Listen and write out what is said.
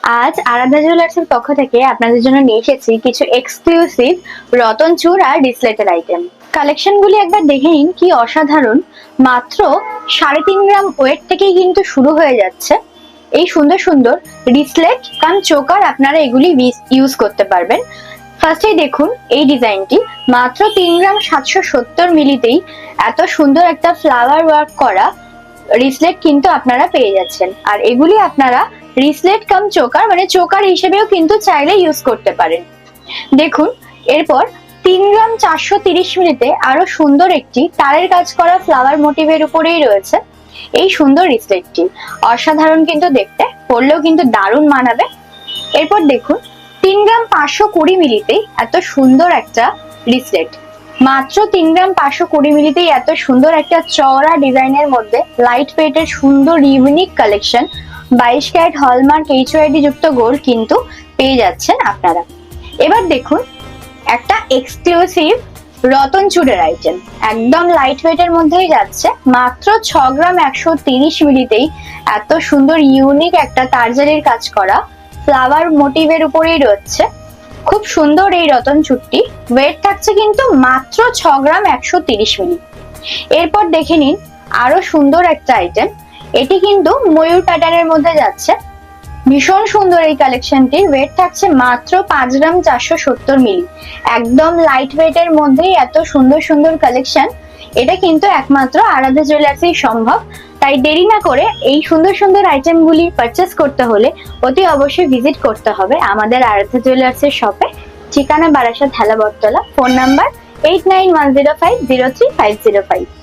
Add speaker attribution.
Speaker 1: আজ আরাধ্যা জুয়েলার্সের পক্ষ থেকে আপনাদের জন্য নিয়ে এসেছি কিছু এক্সক্লুসিভ রতন চূড় আর ডিসলেটের আইটেম। কালেকশন গুলি একবার দেখে নিন, কি অসাধারণ। মাত্র 3.5 গ্রাম ওয়েট থেকেই কিন্তু শুরু হয়ে যাচ্ছে এই সুন্দর সুন্দর ডিসলেট কাম চোকার। আপনারা এগুলি ইউজ করতে পারবেন। ফার্স্টেই দেখুন এই ডিজাইনটি, মাত্র 3 গ্রাম 770 মিলিতেই এত সুন্দর একটা ফ্লাওয়ার ওয়ার্ক করা রিসলেট কিন্তু আপনারা পেয়ে যাচ্ছেন। আর এগুলি আপনারা রিসলেট কাম চোকার মানে চোকার হিসেবেও কিন্তু চাইলে ইউজ করতে পারেন। দেখুন এরপর 3 গ্রাম 430 মিলিতে আরো সুন্দর একটি তারের কাজ করা ফ্লাওয়ার মোটিভের উপরেই রয়েছে এই সুন্দর রিসলেটটি। অসাধারণ কিন্তু দেখতে, পরলেও কিন্তু দারুণ মানাবে। এরপর দেখুন 3 গ্রাম 520 মিলিতেই এত সুন্দর একটা রিসলেট, মাত্র 3 গ্রাম 520 মিলিতেই এত সুন্দর একটা চওড়া ডিজাইনের মধ্যে লাইট ওয়েটের সুন্দর unique collection 22 carat hallmark HYD যুক্ত গোল্ড কিন্তু পেয়ে যাচ্ছেন আপনারা। এবার দেখুন একটা এক্সক্লুসিভ রতন চূড়ের আইটেম, একদম লাইট ওয়েটের মধ্যেই যাচ্ছে, মাত্র 6 গ্রাম 130 মিলিতেই এত সুন্দর ইউনিক একটা তারজালির কাজ করা ফ্লাওয়ার মোটিভের উপরেই রয়েছে। খুব সুন্দর এই রতন চূড়টি, ওয়েট থাকছে কিন্তু মাত্র 6 গ্রাম 130 মিলি। এরপর দেখে নিন আরো সুন্দর একটা আইটেম, এটি কিন্তু ময়ূর প্যাটার্নের মধ্যে যাচ্ছে। ভীষণ সুন্দর এই কালেকশনটি, ওয়েট থাকছে মাত্র 5 গ্রাম 470 মিলি। একদম লাইট ওয়েটের মধ্যেই এত সুন্দর সুন্দর কালেকশন, এটা কিন্তু একমাত্র আরাধ্যা জুয়েলার্সেই সম্ভব। তাই দেরি না করে এই সুন্দর সুন্দর আইটেমগুলি পারচেস করতে হলে অতি অবশ্যই ভিজিট করতে হবে আমাদের আরাধ্যা জুয়েলার্সের শপে। ঠিকানা বারাসাত হেলা বটতলা, ফোন নাম্বার 8910503505।